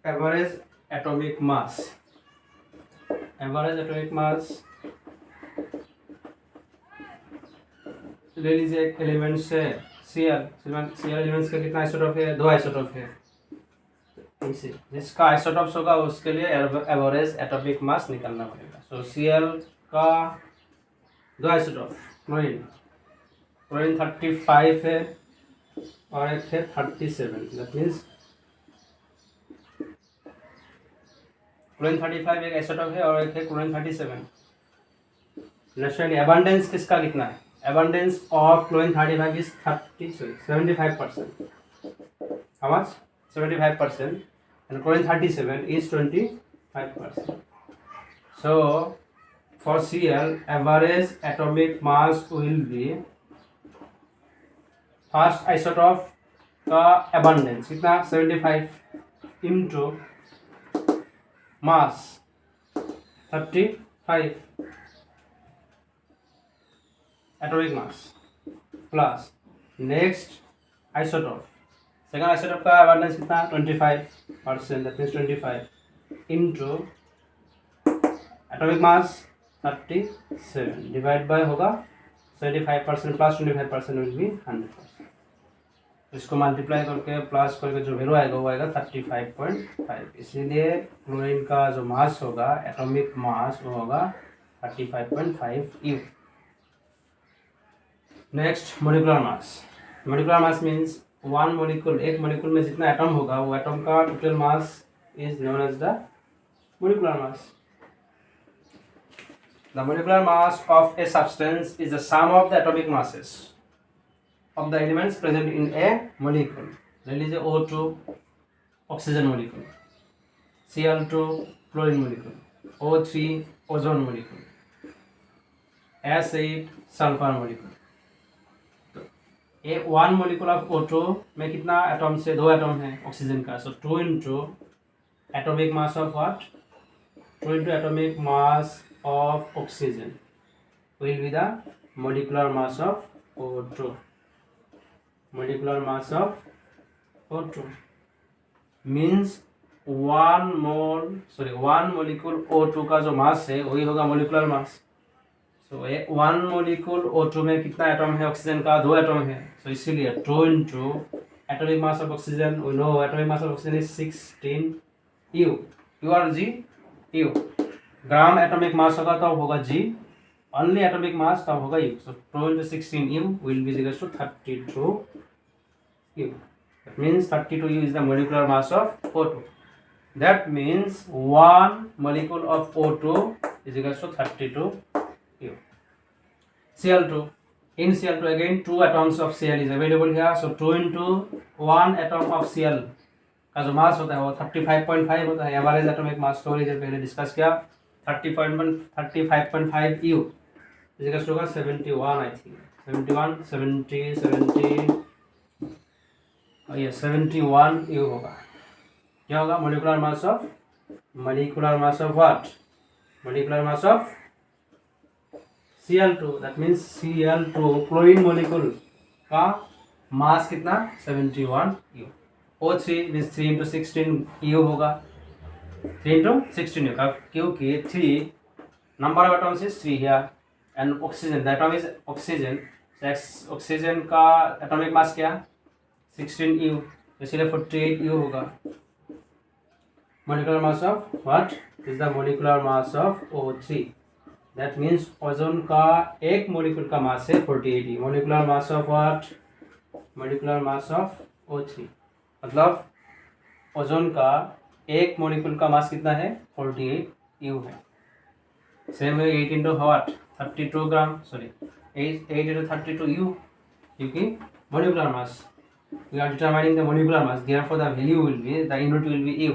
Average atomic मास, average atomic मास ले लीजिए एक एलिमेंट से Cl एलिमेंट्स का कितना आइसोटोप है, 2 आइसोटोप है। इसे जिसका आइसोटोप्स होगा उसके लिए एवरेज एटॉमिक मास निकालना पड़ेगा। सो Cl का 2 आइसोटोप, क्लोरीन 35 है और एक है 37। दैट मीन्स क्लोरीन 35 एक आइसोटोप है और एक है क्लोरीन 37। नेचुरली अबंडेंस किसका कितना है? Abundance of chlorine 35 is 75%. How much? 75%. And chlorine 37 is 25%. So for Cl, average atomic mass will be first isotope का abundance कितना 75 into mass 35 atomic mass plus next isotope, second isotope का abundance कितना 25%। That means 25 into atomic mass 37 divide by होगा 75% plus 25% will be 100%। इसको multiply करके plus करके जो value आएगा वो आएगा 35.5। इसीलिए क्लोरीन का जो मास होगा एटॉमिक मास वो होगा 35.5 U। Next molecular mass. Molecular mass means one molecule, एक मोलिकुल में जितना एटम होगा वो एटम का total mass is known as the molecular mass. The molecular mass of a substance is the sum of the atomic masses of the elements present in a molecule. ले लीजिए O2 oxygen molecule, Cl2 chlorine molecule, O3 ozone molecule, S8 sulphur molecule. A one molecule of O2 में कितना atoms है? 2 atom है oxygen का। सो 2 into atomic mass of what? 2 into atomic mass of oxygen will be the molecular mass of O2। Molecular mass of O2 means one molecule O2 का जो मास है वही होगा मोलिकुलर मास। तो वन मोलिकुल O2 में कितना एटम है ऑक्सीजन का? 2 एटम है। तो इसीलिए 2 into atomic mass of oxygen, we know atomic mass of oxygen is 16 U। U और G? U। Gram atomic mass होगा तो होगा G, ओनली एटॉमिक मास तब होगा U। So 2 into 16 U will be equal to 32 U। That means 32 U is the molecular mass of O2। That means one molecule of O2 is equal to 32 U। Cl2. In Cl2 again 2 atoms of Cl is available here. So 2 into 1 atom of Cl का जो mass होता है वो 35.5 होता है। Average atomic mass storage पहले discuss किया 35.5 U is equal to 71 I think 71 U होगा। क्या होगा? Molecular mass of what? Molecular mass of Cl2। That means Cl2 chlorine molecule का मास कितना? 71 U। O3 means 3 into 16 U होगा। 3 into 16 U का, क्योंकि 3 number of atoms is 3 here and oxygen, the atom is oxygen. Oxygen का atomic mass क्या? 16 U, इसलिए 48 U होगा। Molecular mass of what is the molecular mass of O3। That means ozone का एक molecule का mass है 48। Molecular mass of what? Molecular mass of O3। मतलब ozone का एक मोलिकुल का मास कितना है? 48 U है। सेम है 8 into what? 32 gram, sorry 8 into 32 U, क्योंकि molecular mass we are determining the molecular mass, therefore the value will be, the unit will be U।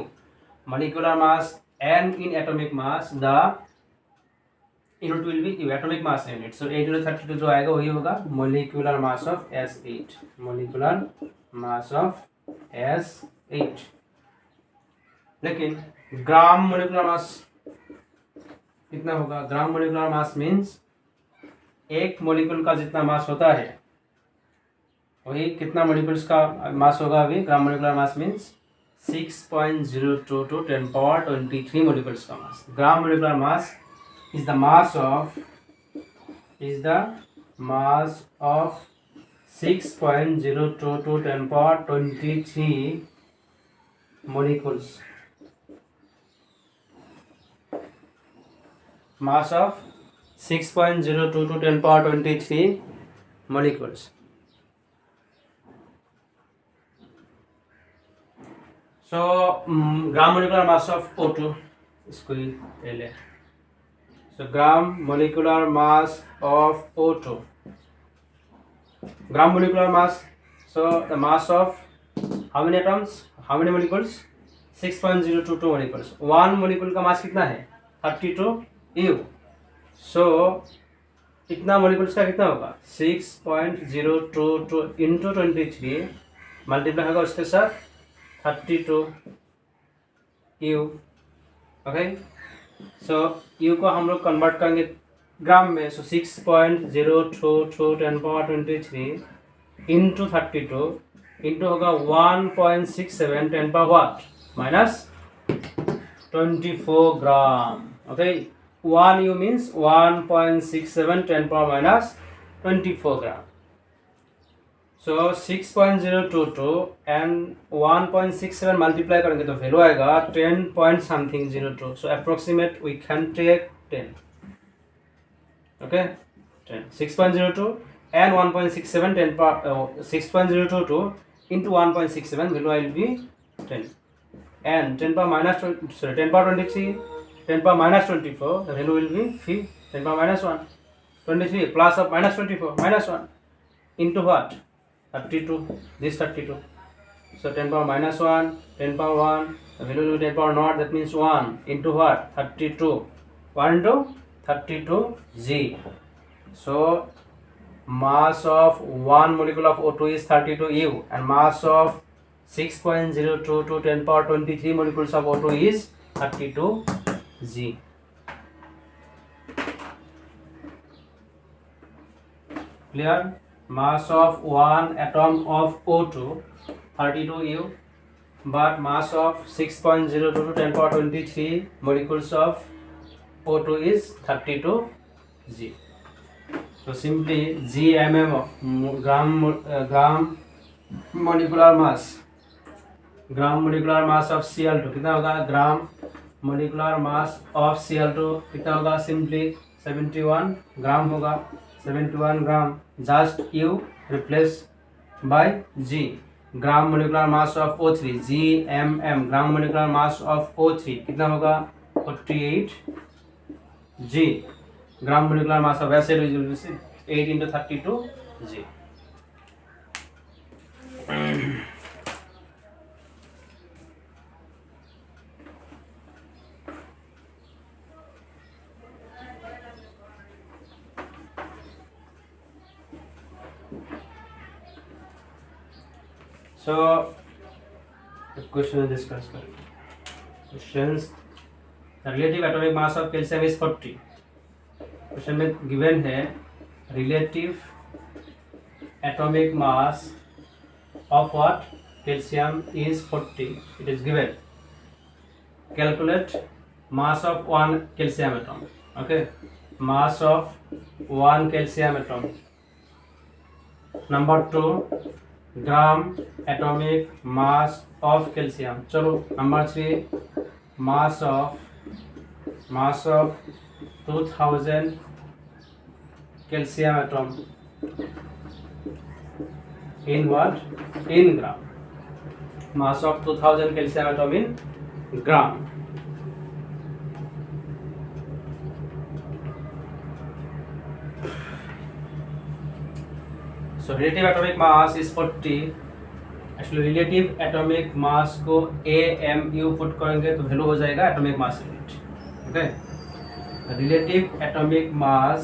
Molecular mass and in atomic mass the unit will be U, atomic mass unit। so 8 into 32 जो आएगा वही होगा molecular mass of S8। Molecular mass of S8। लेकिन ग्राम molecular मास कितना होगा? ग्राम molecular mass means एक molecule का जितना मास होता है वही कितना मोलिकुल्स का मास होगा अभी? ग्राम molecular mass means 6.02 to 10 power 23 molecules का mass. Gram molecular mass is the mass of 6.02 to 10 power 23 molecules. Mass of 6.02 to 10 power 23 molecules. So gram molecular mass of O2 इसको ही ले ले. So gram molecular mass of O2. Gram molecular mass. So the mass of how many atoms? How many molecules? 6.022 molecules. One molecule का mass कितना है? 32 U. So कितना molecules का कितना होगा? 6.022 into 23 मल्टीप्लाई होगा उसके साथ 32 U. ओके, सो U को हम लोग कन्वर्ट करेंगे ग्राम में. सो 6.022 10 पावर 23 इंटू 32 इंटू होगा 1.67 10 power what minus 24 gram. Okay, 1 U means 1.67 10 power minus 24 gram. So 6.022 and 1.67 multiply करेंगे तो वैल्यू आएगा 10 point something 02. So approximate we can take 10. Okay, 10 6.02 and 1.67 10 power 6.022 into 1.67 value will be 10 and 10 power minus 10 power 23 10 power minus 24 the value will be 10 power minus 1 23 plus of minus 24 minus 1 into what 32. This 32. So 10 power minus 1 10 power 1 the value will be 10 power naught, that means 1 into what 32 1 into 32 G. So mass of one molecule of O2 is 32 U and mass of 6.02 to 10 power 23 molecules of O2 is 32 G. Clear? Mass of one atom of O2 32 U, but mass of 6.02 to 10 power 23 molecules of O2 is 32 G. So simply GMM gram molecular mass of Cl2 कितना होगा? ग्राम molecular mass of Cl2 कितना होगा? Simply 71 gram होगा. 71 gram. Just U replace by G. Gram molecular mass of O3 GMM gram molecular mass of O3 कितना होगा? 48 G. Gram molecular mass of वैसे 8 into 32 G. So the question discuss करेंगे. Questions. The relative atomic mass of calcium is 40. Question में given है relative atomic mass of what? Calcium is 40. It is given. Calculate mass of one calcium atom. Okay, mass of one calcium atom. Number 2. Gram atomic mass of calcium. चलो number 3 mass of 2000 calcium atom in what? In gram. Mass of 2000 calcium atom in gram. So relative atomic mass is 40. Actually relative atomic mass को AMU put करेंगे तो value हो जाएगा atomic mass unit. Okay, relative atomic mass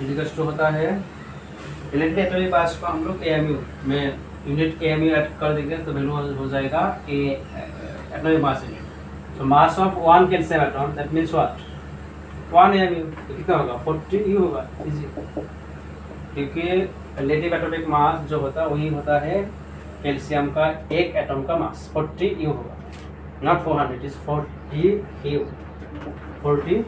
equals to होता है relative atomic mass को हम लोग AMU में यूनिट AMU ऐड कर देंगे तो वैल्यू हो जाएगा एटॉमिक मास यूनिट. तो mass of one calcium atom that means what? 1 AMU. तो कितना होगा? 40 U होगा. इजी, क्योंकि रिलेटिव एटॉमिक मास जो होता है वही होता है कैल्शियम का एक एटम का मास 40 U होगा, not 400, it is 40 U, 40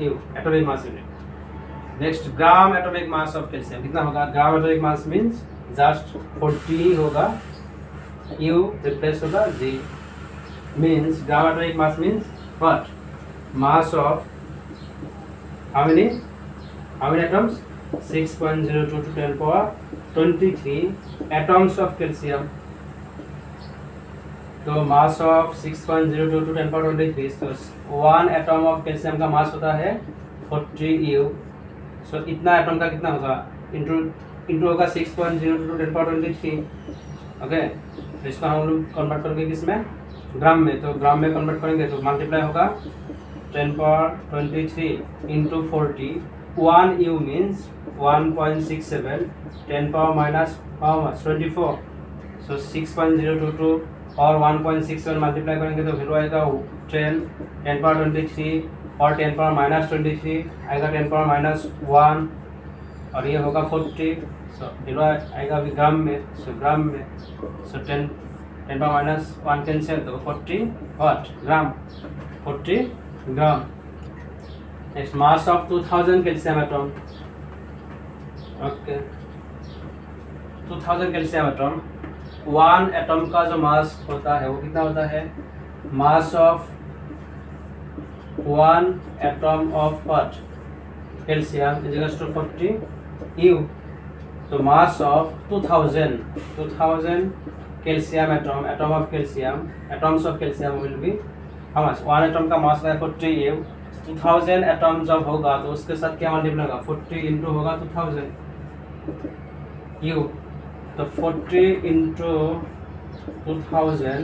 U atomic mass unit. Next gram atomic mass of calcium कितना होगा? ग्राम एटॉमिक मास मीन्स जस्ट 40 होगा, U रिप्लेस होगा G, means gram atomic mass means what? Mass of how many atoms? 6.02 to 10 power 23 atoms of calcium। तो mass of 6.02 to 10 power 23, तो 1 atom of calcium का मास होता है 40 U। सो इतना atom का कितना होगा? इंटू होगा 6.02 to 10 power 23। ओके, तो इसको हम लोग कन्वर्ट करेंगे किसमें? ग्राम में। तो ग्राम में कन्वर्ट करेंगे तो मल्टीप्लाई होगा 10 power 23 into 40, 1 U means 1.67, 10 power minus how much? 24, so 6.022 और 1.67 मल्टीप्लाई करेंगे तो वैल्यू आएगा 10 power 23 और 10 power minus 23 आएगा 10 power minus 1 और ये होगा 40, सो वैल्यू आएगा अभी ग्राम में, सो ग्राम में, सो 10 power minus 1 कैंसिल तो 40 what? Gram, 40 gram. Next mass of 2000 calcium atom. Okay, 2000 calcium atom, 1 atom का जो मास होता है वो कितना होता है? Mass of 1 atom of what? Calcium is equals to 40 U। तो mass of 2000 calcium atom of calcium, atoms of calcium will be how much? 1 atom का मास है 40 U। 2000 एटम जब होगा तो उसके साथ क्या मल्टीप्लाई होगा? 40 इंटू होगा 2000 U, तो 40 इंटू 2000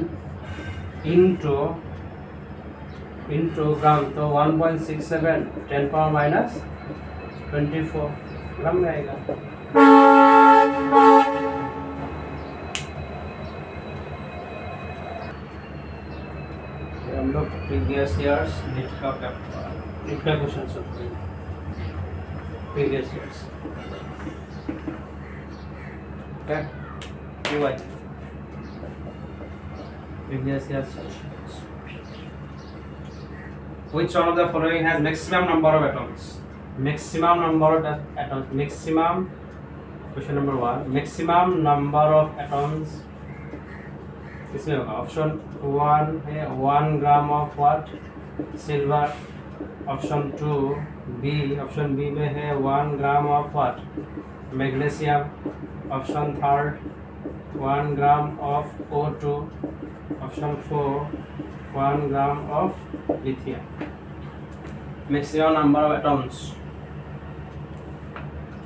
इंटू ग्राम, तो 1.67, 10 पावर माइनस 24 ग्राम में आएगा। हम लोग प्रीवियस ईयर्स नीट का क्वेश्चन सॉल्व करेंगे, previous years. Okay, previous years. Which one of the following has maximum number of atoms? Maximum number of atoms. Maximum. Question number 1. Maximum number of atoms. किसमें होगा? Option 1 है 1 gram of what? Silver. Option 2 B, option B में है 1 gram of what? Magnesium. Option 3 1 gram of O2। Option 4 1 gram of lithium. Maximum number of atoms,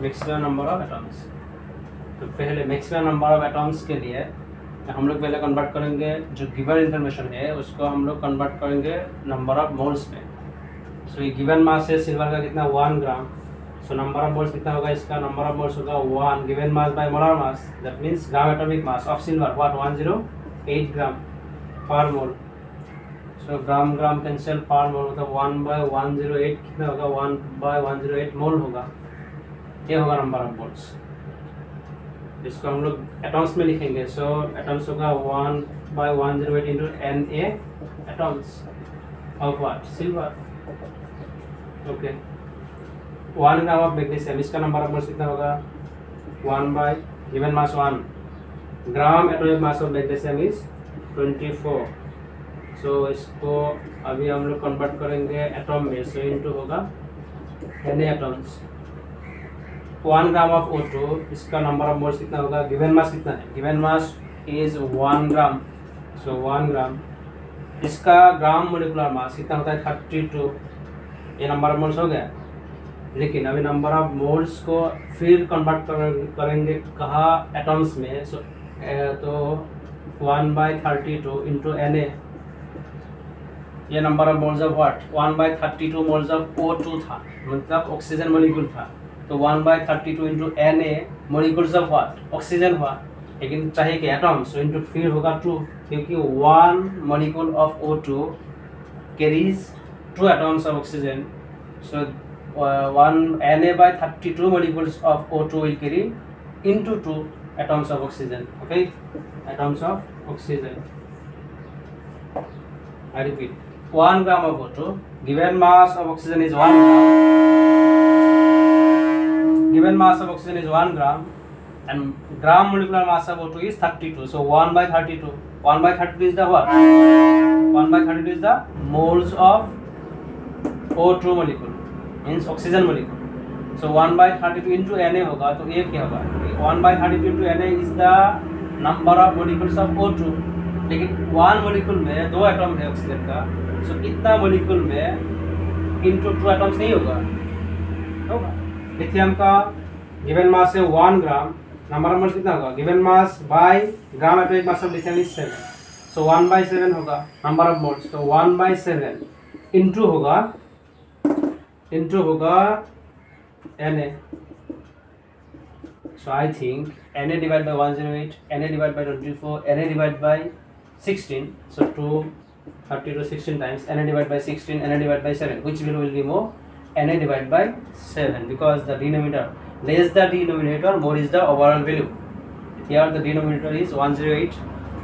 maximum number of atoms. तो पहले maximum number of atoms के लिए हम लोग पहले convert करेंगे, जो गिवन इन्फॉर्मेशन है उसको हम लोग कन्वर्ट करेंगे नंबर ऑफ मोल्स में। सो ये गिवन मास है सिल्वर का कितना? 1 ग्राम। सो नंबर ऑफ मोल्स कितना होगा इसका? नंबर ऑफ मोल्स होगा 1 given mass by molar mass, that means gram atomic mass of silver what? 108 ग्राम पर मोल। सो ग्राम ग्राम कैंसिल, पर मोल मतलब 1/108 कितना होगा? 1/108 मोल होगा। ये होगा नंबर ऑफ मोल्स। इसको हम लोग एटम्स में लिखेंगे। सो एटम्स होगा 1/108 into Na atoms of what? Silver. Okay, 1 gram of magnesium, इसका नंबर ऑफ मोल्स कितना होगा? 1 bye given mass 1 gram atomic mass of magnesium is 24। सो इसको अभी हम लोग कन्वर्ट करेंगे एटम में। सो इंटू होगा Na atoms. 1 gram of O2, इसका नंबर ऑफ मोल्स कितना होगा? गिवन मास कितना है? गिवन मास इज 1 ग्राम। सो 1 ग्राम, इसका ग्राम मोलिकुलर मास कितना होता है? 32। ये नंबर ऑफ मोल्स हो गया। लेकिन अभी नंबर ऑफ मोल्स को फिर कन्वर्ट करेंगे कहाँ? एटम्स में। सो तो 1/32 इंटू Na, ये number of moles of what? 1/32 moles of O2 था, मतलब ऑक्सीजन मोलिक्यूल था। तो 1/32 into Na molecules of what? Oxygen हुआ। लेकिन चाहिए कि एटम्स, तो इंटू फिर होगा 2, क्योंकि 1 molecule of O2 carries 2 atoms of oxygen. So 1 Na/32 molecules of O2 will carry into 2 atoms of oxygen. Okay, atoms of oxygen. I repeat, 1 gram of O2. Given mass of oxygen is 1 gram. Given mass of oxygen is 1 gram, and gram molecular mass of O2 is 32. So 1 by 32. 1 by 32 is the what? 1 by 32 is the moles of O2 molecule, means oxygen molecule. So 1 by 32 into Na होगा, तो ये क्या होगा? 1 by 32 into Na is the number of molecules of O2. लेकिन 1 molecule में 2 atom है oxygen का, so इतना molecule में into 2 एटम्स नहीं होगा. लिथियम का गिवन मास है 1 ग्राम, नंबर ऑफ मोल्स कितना होगा? Given mass by gram atomic mass of lithium is 7, so 1 by 7 होगा नंबर ऑफ मोल्स. तो 1 by 7 into होगा Na. So I think Na divided by 108, Na divided by 24, Na divided by 16. So 2, 30 to 16 times. Na divided by 16, Na divided by 7. Which value will be more? Na divided by 7, because the denominator, less the denominator, more is the overall value. Here the denominator is 108,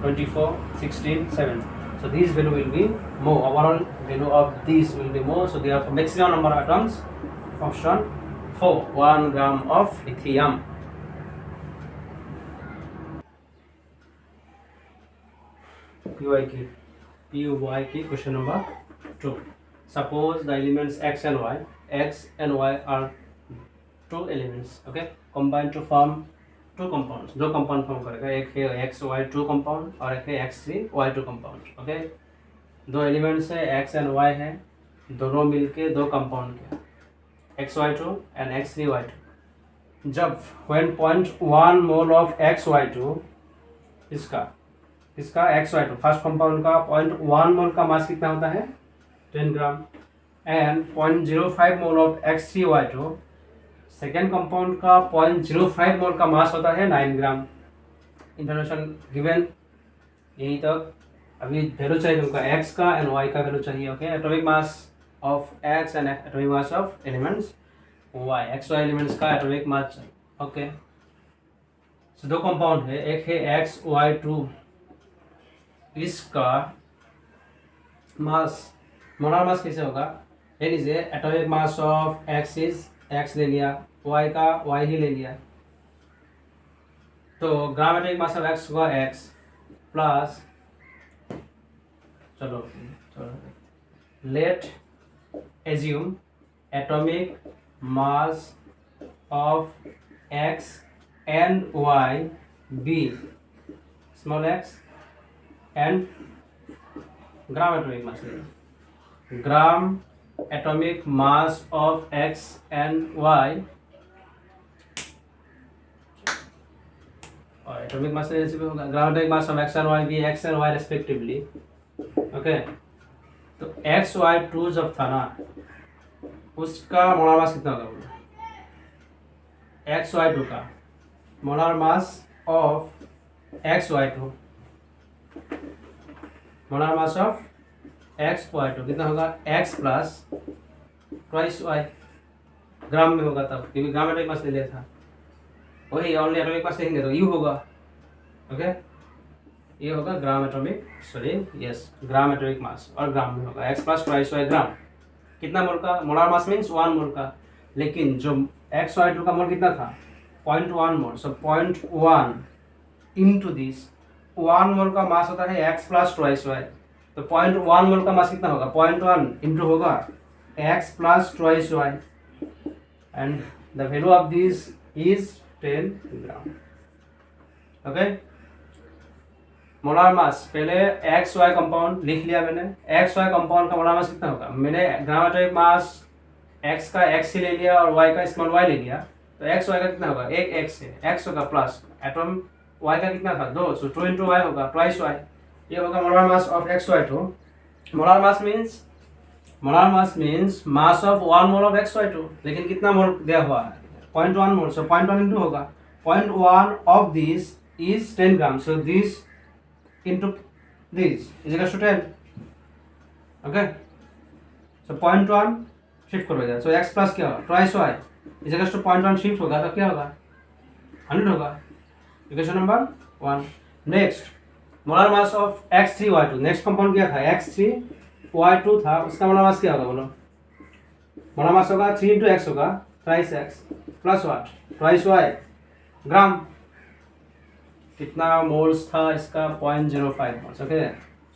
24, 16, 7. So this value will be more. Overall value of this will be more. So therefore maximum number of atoms, option 4, 1 gram of lithium. PYK question number 2. Suppose the elements X and Y are two elements, okay, combined to form two compounds. दो compound form करेगा, एक है XY2 compound और एक है X3Y2 compound. Okay, दो elements है X and Y है, दोनों मिलके दो compound के XY2 and X3Y2. जब when 0.1 mole of XY2, इसका XY2 फर्स्ट कंपाउंड का 0.1 मोल का मास कितना होता है? 10 gram. And 0.05 mole of X3Y2 second compound का 0.05 मोल का मास होता है 9 ग्राम. इंफॉर्मेशन गिवन यही तक. अभी वैल्यू चाहिए तुमका X का एंड Y का वैल्यू चाहिए. Okay, atomic mass of X and atomic mass of elements Y, XY elements का एटॉमिक मास. ओके, सो दो कंपाउंड है, एक है XY2, इसका मास मोलर मास कैसे होगा? ये लीजिए, atomic mass of X is X ले लिया, Y का Y ही ले लिया, तो gram atomic mass of X होगा X प्लस, चलो let assume atomic mass of X and Y be small x and gram atomic mass. Gram atomic mass of X and Y, और atomic mass ऐसे भी होगा. Gram atomic mass of X and Y भी X and Y respectively. Okay, तो XY2 जब था ना, उसका मोलर मास कितना होगा? XY2 का molar mass of XY2, molar mass of XY2 कितना होगा? X plus twice Y. ग्राम में होगा तब, क्योंकि ग्राम एटॉमिक मास ले लिया था. वही ओनली एटॉमिक मास लेंगे तो U होगा. ओके, ये होगा ग्राम एटॉमिक मास, और ग्राम में होगा X प्लस ट्वाइस Y ग्राम. कितना मोल का? मोलर मास मीन्स 1 मोल का. लेकिन जो XY2 का मोल कितना था? 0.1 मोल. सो 0.1 इंटू दिस 1 मोल का मास होता है X प्लस ट्वाइस Y. तो 0.1 मोल का मास कितना होगा? 0.1 इंटू होगा X plus twice Y, and the value of this is 10 gram. Okay, molar mass पहले XY कंपाउंड लिख लिया मैंने. XY कंपाउंड का मोलर मास कितना होगा? मैंने ग्राम एटॉमिक मास X का X ही ले लिया और Y का स्मॉल y ले लिया, तो XY का कितना होगा? एक X है, X होगा प्लस एटॉम Y का कितना था? 2, सो 2 इंटू Y होगा ट्वाइस Y. ये होगा molar mass of XY2. Molar mass means mass of 1 mole of XY2. लेकिन कितना मोल दिया हुआ है? 0.1 मोल. सो 0.1 इंटू होगा 0.1 of this is 10 gram. So this into this is equal to 10. Okay, so 0.1 shift करो इधर. सो X प्लस क्या होगा? Twice Y is equal to 0.1 shift होगा तो क्या होगा? 100 होगा. Equation number 1। Next molar mass of X3Y2, next compound क्या था X3Y2 था, उसका मोलर मास क्या होगा बोलो। मोलर मास होगा 3 इंटू एक्स होगा, thrice x plus what twice y gram. कितना मोल्स था इसका 0.05 मोल्स। ओके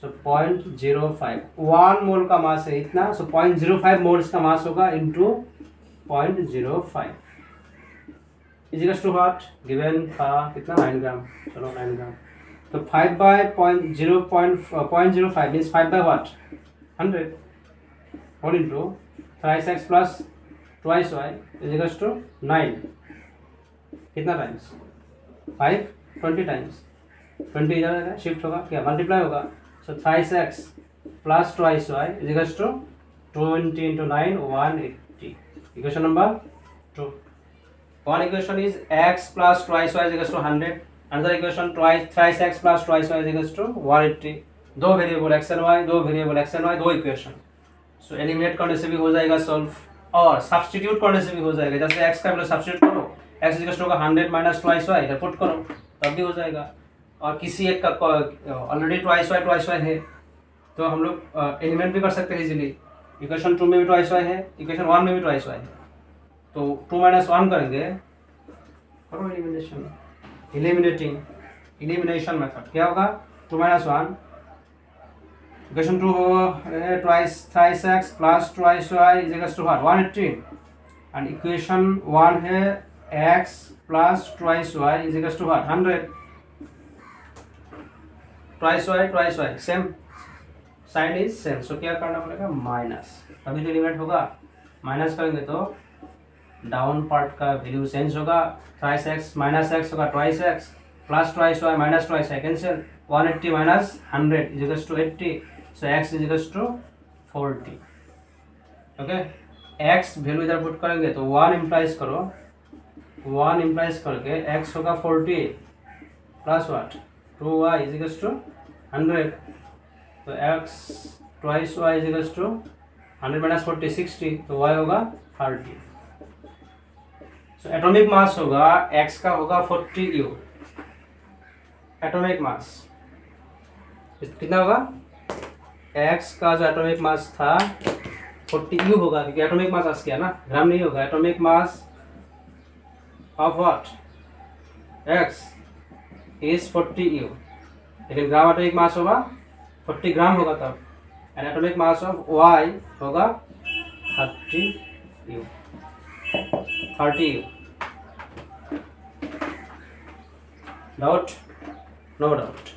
सो 0.05 1 मोल का मास है इतना, सो 0.05 मोल्स का मास होगा into 0.05 equals to what given था कितना 9 ग्राम। चलो 9 ग्राम तो 5 by 0.05 means 5 by what 100 whole into thrice x plus twice Y equals to 9 कितना टाइम्स 5 20 टाइम्स 20 इधर शिफ्ट होगा क्या मल्टीप्लाई होगा, so thrice x plus twice Y equals to 20 into 9 180 equation number 2। One equation is x plus twice y is equals to 100. Another equation thrice x plus twice y is equals to 180. दो variable x and y, दो variable x and y, दो equation. सो eliminate करने से भी हो जाएगा solve, और substitute करने से भी हो जाएगा। जैसे x का वैल्यू सब्स्टिट्यूट करो, x is equal to 100 minus twice y इधर पुट करो तब भी हो जाएगा। और किसी एक का ऑलरेडी ट्वाइस y है तो हम लोग एलिमिनेट भी कर सकते हैं इजीली। इक्वेशन 2 में भी ट्वाइस y है, इक्वेशन 1 में भी ट्वाइस y है, तो 2 माइनस 1 करेंगे, करो एलिमिनेशन, एलिमिनेशन मेथड क्या होगा 2 माइनस 1 इक्वेशन 2 हो twice thrice x plus twice y is equal to what 180 and equation 1 है x plus twice y is equal to what 100 twice y same sign is same, so क्या करना पड़ेगा minus, तभी तो eliminate होगा। Minus करेंगे तो डाउन पार्ट का वैल्यू चेंज होगा, थ्राइस एक्स माइनस एक्स होगा twice X plus twice Y minus twice Y cancel 180 minus 100 is equal to 80, so x is equal to 40। Okay x value इधर put करेंगे तो 1 implies करो, 1 implies करके x होगा 40 plus what 2y is equal to 100, तो x twice y is equal to 100 minus 40 60, तो y होगा 30। So atomic mass होगा x का होगा 40 U, एटॉमिक मास कितना होगा x का जो एटॉमिक मास था 40 U होगा, क्योंकि एटॉमिक मास आज क्या ना ग्राम नहीं होगा। Atomic mass of what x is 40 U, लेकिन ग्राम एटॉमिक मास होगा 40 ग्राम होगा तब, and atomic mass of y होगा 30 U। Doubt? No doubt.